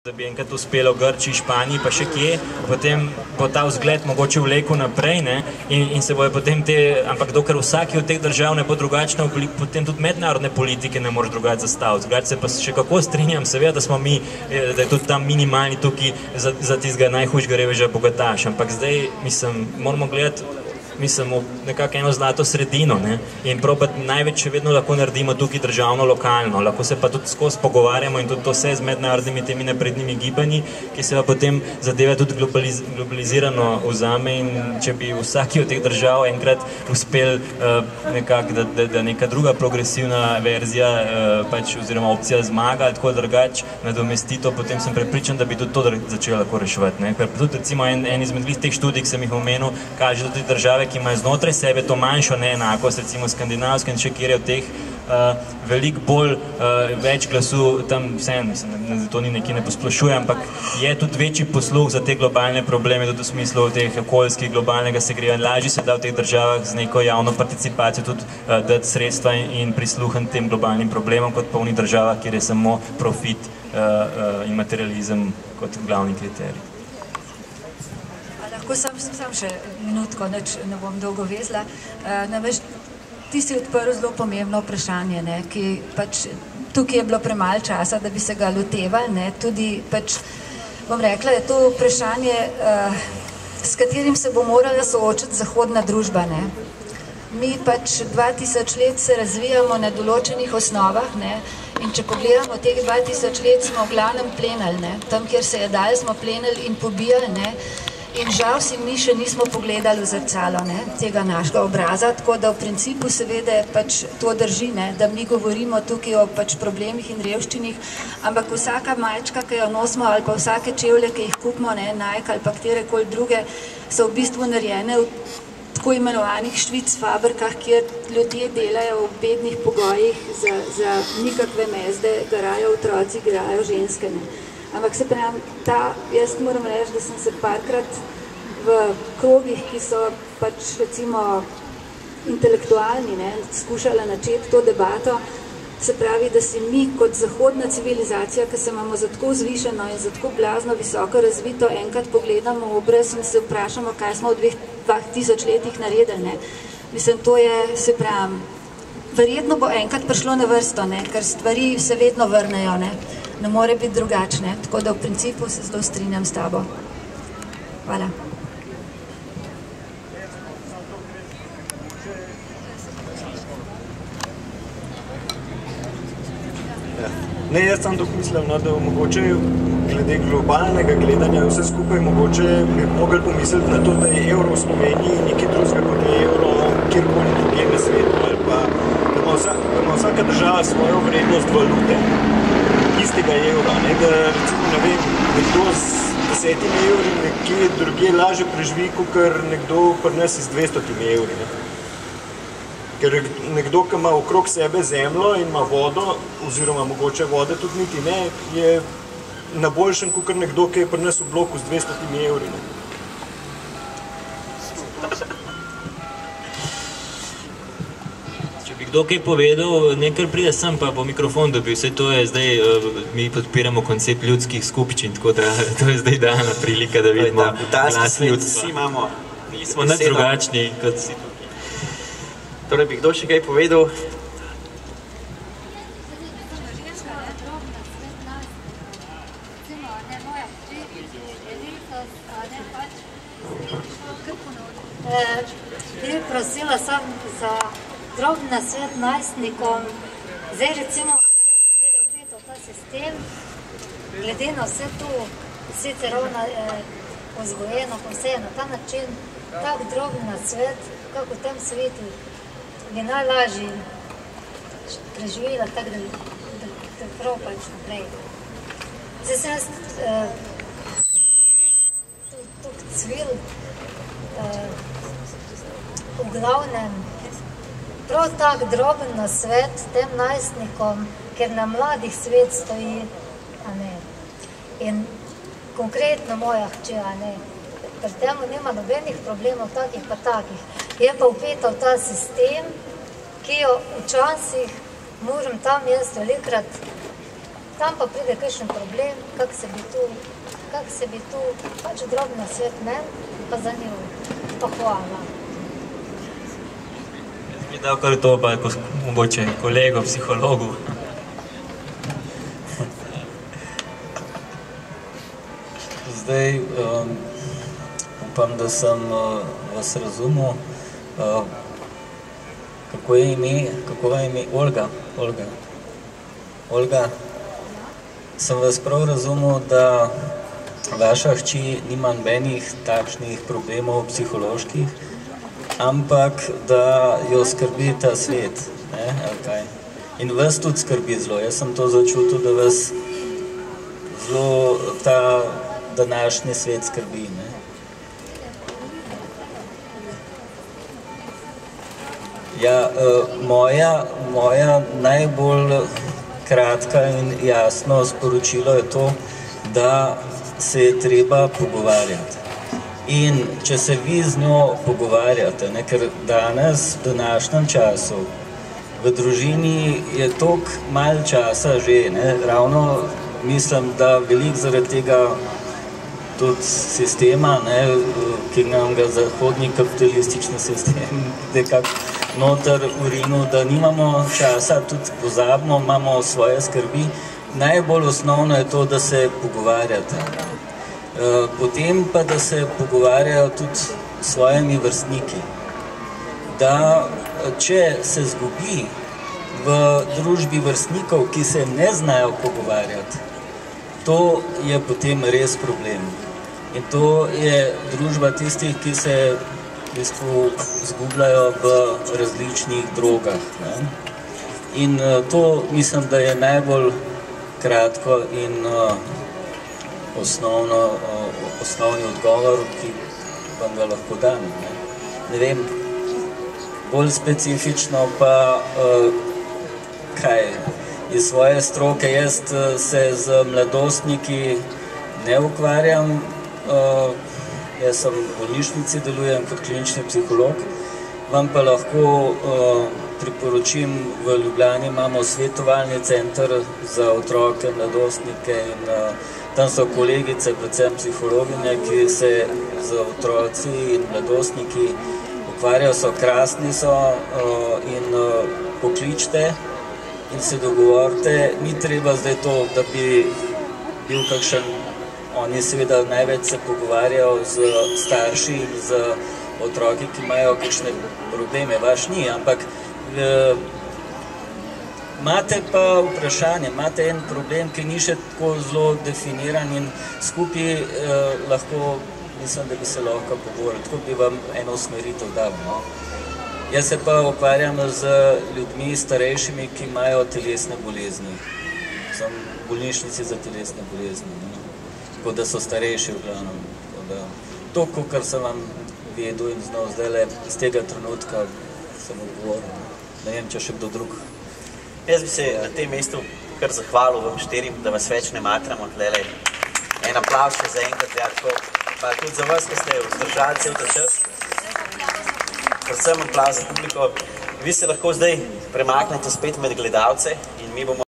Da bi enkrat uspelo v Grčiji, Španiji, pa še kje, potem bo ta vzgled mogoče vlekel naprej, ne, in se bojo potem ampak dokler vsaki od teh držav ne bo drugačna, potem tudi mednarodne politike ne moreš drugače zastaviti. Drugače se pa še kako strinjam, seveda, da smo mi, da je tudi tam minimalni tukaj za tistega najhujšega reveža bogataš, ampak zdaj, mislim, moramo gledati, mislim, nekako eno zlato sredino, ne, in probati največ še vedno lahko naredimo tukaj državno, lokalno, lahko se pa tudi skozi pogovarjamo in tudi to vse z mednarodnimi temi naprednimi gibanji, ki se pa potem zadeva tudi globalizirano vzame in če bi vsaki od teh držav enkrat uspel nekako, da neka druga progresivna verzija pač oziroma opcija zmaga, tako drugače nadomesti to, potem sem prepričan, da bi tudi to začela lahko reševati, ne, ker tudi recimo en izmed teh študij, ki sem jih omenil, kaže tudi države, ki imajo znotraj sebe to manjšo neenakost, recimo skandinavske in še kjer je v teh veliko bolj več glasu, tam vsem, mislim, to ni nekaj ne posplošuje, ampak je tudi večji posluh za te globalne probleme, tudi v smislu teh okoljskih globalnega segrevanja. Lažje se da v teh državah z neko javno participacijo tudi dati sredstva in prisluhniti tem globalnim problemom, kot pa v unih državah, kjer je samo profit in materializem kot glavni kriterij. Lahko sam še minutko, ne bom dolgo vezla. Ti si odprl zelo pomembno vprašanje, ki pač tukaj je bilo premalo časa, da bi se ga lotevali. Tudi pač, bom rekla, je to vprašanje, s katerim se bo morala soočiti zahodna družba. Mi pač 2000 let se razvijamo na določenih osnovah in če pogledamo teh 2000 let smo v glavnem plenili. Tam, kjer se je dal, smo plenili in pobijali. In žal si mi še nismo pogledali v zrcalo tega našega obraza, tako da v principu seveda pač to drži, da mi govorimo tukaj o pač problemih in revščinih, ampak vsaka majčka, ki jo nosimo, ali pa vsake čevlje, ki jih kupimo, Nike ali pa katerekoli druge, so v bistvu narejene v tako imenovanih švic fabrikah, kjer ljudje delajo v bednih pogojih za nikakve mezde, garajo otroci, garajo ženske. Ampak se pravim, jaz moram reči, da sem se parkrat v krogih, ki so pač recimo intelektualni, skušala načeti to debato, se pravi, da si mi kot zahodna civilizacija, ki se imamo za tako zvišeno in za tako blazno visoko razvito, enkrat pogledamo v obraz in se vprašamo, kaj smo v 2000 letih naredili. Mislim, to je, se pravim, verjetno bo enkrat prišlo na vrsto, ker stvari se vedno vrnejo, ne more biti drugačne, tako da v principu se zelo strinjam s tabo. Hvala. Ne, jaz sem tako mislil, da mogoče glede globalnega gledanja vse skupaj mogoče bi mogli pomisliti na to, da je evro v Sloveniji nekaj drugega kot je evro kjerkoli drugje na svetu, ali pa da ima vsaka država svojo vrednost valute, istega evra, da recimo, ne vem, nekdo z 10 evri nekje drugje lažje preživi, kot nekdo pri nas z 200 evri. Ker nekdo, ki ima okrog sebe zemljo in ima vodo, oziroma mogoče vode tudi niti ne, je na boljšem, kot nekdo, ki je pri nas v bloku z 200 evri. Če bi kdo kaj povedal, nekaj pride sem, pa bo mikrofon dobil. Vse to je zdaj, mi podpiramo koncept ljudskih skupščin, tako da to je zdaj dana prilika, da vidimo glas ljudstva. Nismo nič drugačni, kot si tukaj. Torej bi kdo še kaj povedal? Bi prosila sam za drobni nasvet najstnikom. Zdaj recimo, kjer je vpeto ta sistem, glede na vse to, sicer ravno vzgojeno, ko vse je na ta način, tak drobni nasvet, kako v tem svetu bi najlažje preživela tako, da prav pač naprej. Zdaj sem jaz tuk cvil v glavnem prav tak droben nasvet tem najstnikom, ker na mladih svet stoji, in konkretno moja hči, pri temu nima nobenih problemov, takih pa takih. Je pa vpeta v ta sistem, ki jo včasih moram tam jaz velikrat tam pa pride kakšen problem, kak se bi tu pač drobna svet men, pa za njo pohvala. Bi dal kar to pa mogoče kolego, psihologu. Zdaj, upam, da sem vas razumel. Kako je ime? Olga, sem vas prav razumel, da vaša hči nima nobenih takšnih problemov psiholoških, ampak da jo skrbi ta svet, ne, ali kaj? In vas tudi skrbi zelo. Jaz sem to začutil, da vas zelo ta današnji svet skrbi, ne. Ja, moja najbolj kratka in jasno sporočilo je to, da se je treba pogovarjati. In če se vi z njo pogovarjate, ne, ker danes, v današnjem času, v družini je toliko malo časa že, ne, ravno mislim, da veliko zaradi tega tudi sistema, ne, ki nam ga zahodni kapitalistični sistem nekako noter urinu, da nimamo časa, tudi pozabimo, imamo svoje skrbi. Najbolj osnovno je to, da se pogovarjate. Potem pa, da se pogovarjajo tudi s svojimi vrstniki. Da, če se zgubi v družbi vrstnikov, ki se ne znajo pogovarjati, to je potem res problem. In to je družba tistih, ki se v bistvu zgubljajo v različnih drogah, ne? In to mislim, da je najbolj kratko in osnovni odgovor, ki vam ga lahko dam. Ne vem, bolj specifično pa kaj, iz svoje stroke jaz se z mladostniki ne ukvarjam, jaz sem v bolnišnici, delujem kot klinični psiholog, vam pa lahko priporočim, v Ljubljani imamo svetovalni center za otroke, mladostnike in tam so kolegice, predvsem psihologinje, ki se z otroci in mladostniki ukvarjajo, so krasni so in pokličite in se dogovorite. Ni treba zdaj to, da bi bil kakšen, oni seveda največ se pogovarjajo z starši in z otroki, ki imajo kakšne probleme, vaš ni, ampak imate pa vprašanje, imate en problem, ki ni še tako zelo definiran in skupaj lahko, mislim, da bi se lahko pogovorili, tako bi vam eno usmeritev dal, no. Jaz se pa ukvarjam z ljudmi starejšimi, ki imajo telesne bolezni. Sem v bolnišnici za telesne bolezni, no. Tako da so starejši v glavnem. To, kar sem vam vedel in znal zdaj iz tega trenutka sem odgovoril. Ne vem, če še kdo drug. Jaz bi se na tem mestu kar zahvalil vam štirim, da vas več ne matramo tlele. En aplav še za enkrat, ja, tako. Pa tudi za vas, ki ste vzdržali cel ta čas. Predvsem aplav za publiko. Vi se lahko zdaj premaknete spet med gledalce in mi bomo